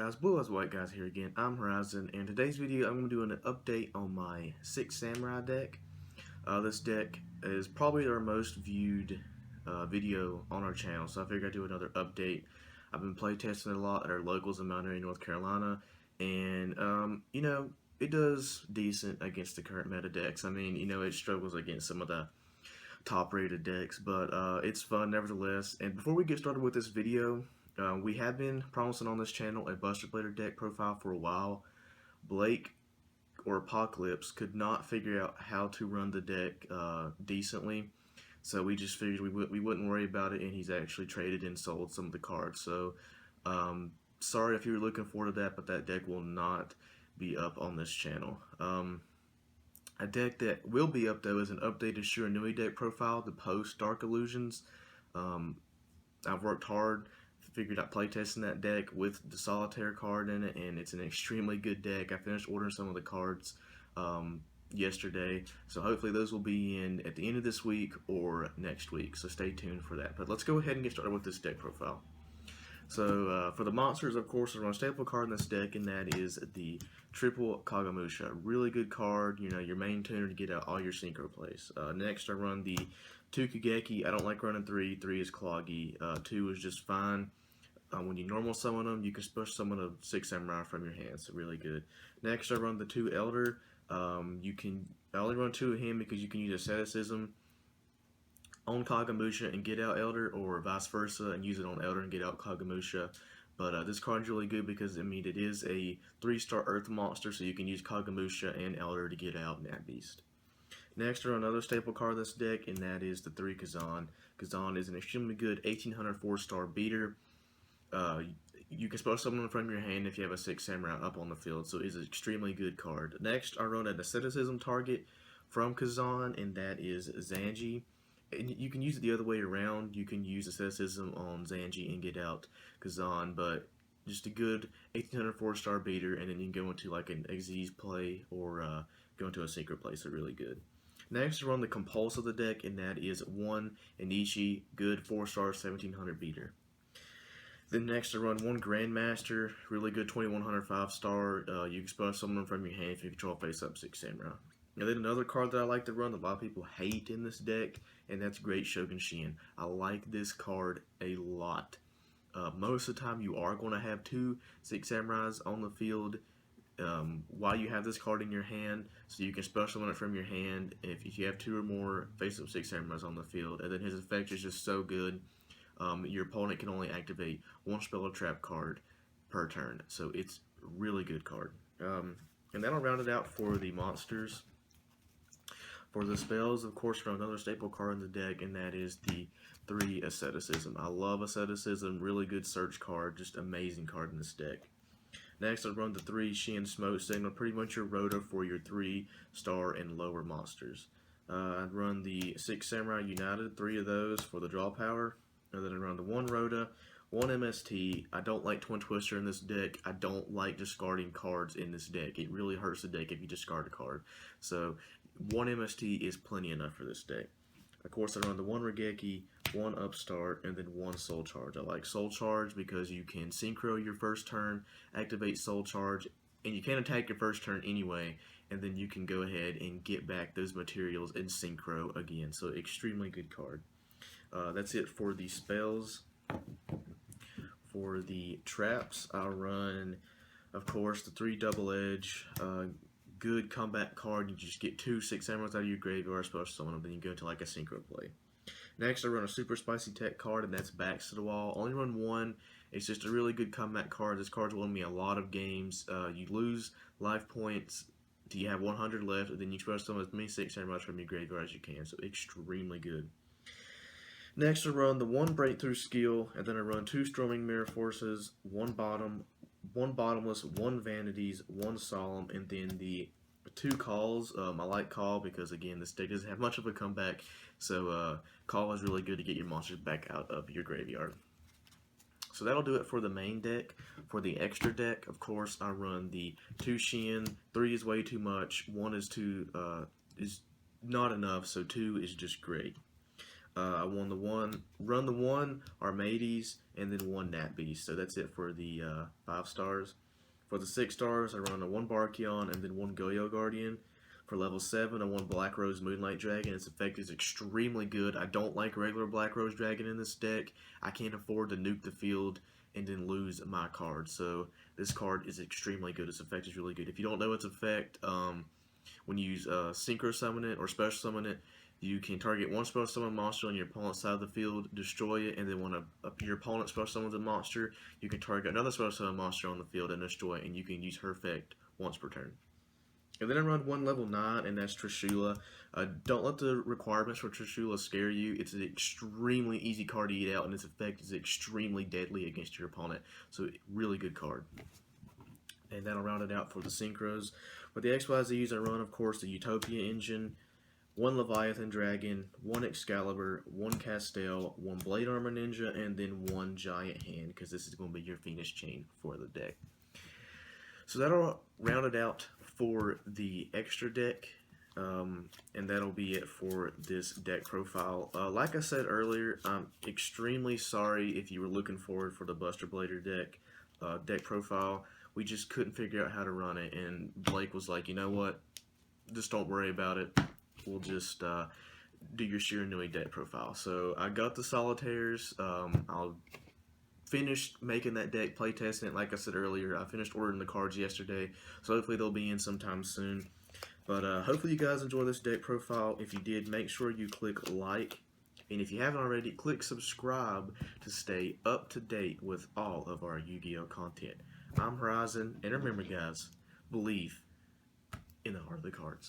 guys, Blue Eyes White Guys here again. I'm Horizon, and today's video I'm going to do an update on my 6 Samurai deck. This deck is probably our most viewed video on our channel, so I figured I'd do another update. I've been playtesting it a lot at our locals in Mount Airy, North Carolina, and it does decent against the current meta decks. I mean, it struggles against some of the top rated decks, but it's fun nevertheless. And before we get started with this video, we have been promising on this channel a Buster Blader deck profile for a while. Blake, or Apocalypse, could not figure out how to run the deck decently, so we just figured we wouldn't worry about it, and he's actually traded and sold some of the cards. So sorry if you were looking forward to that, but that deck will not be up on this channel. A deck that will be up though is an updated SHIRANUI deck profile, the post Dark Illusions. I've worked hard, figured out playtesting that deck with the Solitaire card in it, and it's an extremely good deck. I finished ordering some of the cards yesterday, so hopefully those will be in at the end of this week or next week, so stay tuned for that. But let's go ahead and get started with this deck profile. So for the monsters, of course, I run a staple card in this deck, and that is the Triple Kagamusha. Really good card, your main tuner to get out all your synchro plays. Next, I run the 2 Kageki. I don't like running 3. 3 is cloggy. 2 is just fine. When you normal summon them, you can special summon a 6 Samurai from your hand, so really good. Next, I run the 2 Elder. I only run 2 of him because you can use Asceticism on Kagamusha and get out Elder, or vice versa, and use it on Elder and get out Kagamusha. But this card is really good because it is a 3-star Earth monster, so you can use Kagamusha and Elder to get out Nat Beast. Next, I run another staple card in this deck, and that is the 3 Kazan. Kazan is an extremely good 1800 4-star beater. You can special summon from your hand if you have a 6 Samurai up on the field, so it's an extremely good card. Next, I run an Asceticism target from Kazan, and that is Zanji. And you can use it the other way around. You can use Asceticism on Zanji and get out Kazan, but just a good 1800 4-star beater, and then you can go into like an Xyz play or go into a synchro play, so really good. Next, I run the Compulse of the deck, and that is 1 Inishi, good 4-star 1700 beater. Then next, I run 1 Grandmaster, really good 2100 5-star. You can special summon them from your hand if you control face-up 6 Samurai. And then another card that I like to run that a lot of people hate in this deck, and that's Great Shogun Shin. I like this card a lot. Most of the time, you are going to have 2 6 Samurais on the field while you have this card in your hand, so you can special summon it from your hand if you have 2 or more face-up 6 Samurais on the field. And then his effect is just so good. Your opponent can only activate 1 spell or trap card per turn, so it's a really good card. And that'll round it out for the monsters. For the spells, of course, run another staple card in the deck, and that is the 3 Asceticism. I love Asceticism, really good search card, just amazing card in this deck. Next, I run the 3 Shin Smoke Signal, pretty much your rota for your 3-star and lower monsters. I'd run the 6 Samurai United, 3 of those for the draw power. And then I run the 1 Rota, 1 MST. I don't like Twin Twister in this deck. I don't like discarding cards in this deck. It really hurts the deck if you discard a card. So 1 MST is plenty enough for this deck. Of course, I run the 1 Regeki, 1 Upstart, and then 1 Soul Charge. I like Soul Charge because you can synchro your first turn, activate Soul Charge, and you can attack your first turn anyway, and then you can go ahead and get back those materials and synchro again. So extremely good card. That's it for the spells. For the traps, I'll run, of course, the 3 Double Edge. Good combat card. You just get 2 6 Samurais out of your graveyard, special summon them, then you go into like a synchro play. Next, I run a Super Spicy Tech card, and that's Backs to the Wall. Only run 1. It's just a really good combat card. This card's won me a lot of games. You lose life points till you have 100 left, and then you special summon as many 6 Samurais from your graveyard as you can. So extremely good. Next, I run the 1 Breakthrough Skill, and then I run 2 Storming Mirror Forces, 1 Bottom, 1 Bottomless, 1 Vanities, 1 Solemn, and then the 2 Calls. I like Call because, again, this deck doesn't have much of a comeback, so Call is really good to get your monsters back out of your graveyard. So that'll do it for the main deck. For the extra deck, of course, I run the 2 Shin. 3 is way too much. 1 is not enough, so 2 is just great. I won the one, run the one Armades, and then one Nat Beast. So that's it for the 5 stars. For the 6 stars, I run a 1 Barkion and then 1 Yugioh Guardian. For level 7, I won Black Rose Moonlight Dragon. Its effect is extremely good. I don't like regular Black Rose Dragon in this deck. I can't afford to nuke the field and then lose my card. So this card is extremely good. Its effect is really good. If you don't know its effect, when you use Synchro Summon it or Special Summon it, you can target one Special Summon monster on your opponent's side of the field, destroy it, and then when your opponent Special Summons a monster, you can target another Special Summon monster on the field and destroy it, and you can use her effect once per turn. And then I run one level 9, and that's Trishula. Don't let the requirements for Trishula scare you. It's an extremely easy card to eat out, and its effect is extremely deadly against your opponent. So, really good card. And that'll round it out for the Synchros. For the XYZs, I run, of course, the Utopia engine, 1 Leviathan Dragon, 1 Excalibur, 1 Castell, 1 Blade Armor Ninja, and then 1 Giant Hand, because this is going to be your Phoenix Chain for the deck. So that'll round it out for the extra deck, and that'll be it for this deck profile. Like I said earlier, I'm extremely sorry if you were looking forward for the Buster Blader deck profile. We just couldn't figure out how to run it, and Blake was like, you know what, just don't worry about it. We'll just do your SHIRANUI deck profile. So I got the Solitaires. I'll finished making that deck, playtesting it. Like I said earlier, I finished ordering the cards yesterday, so hopefully they'll be in sometime soon. But hopefully you guys enjoy this deck profile. If you did, make sure you click like, and if you haven't already, click subscribe to stay up to date with all of our Yu-Gi-Oh content. I'm Horizon, and remember guys, believe in the heart of the cards.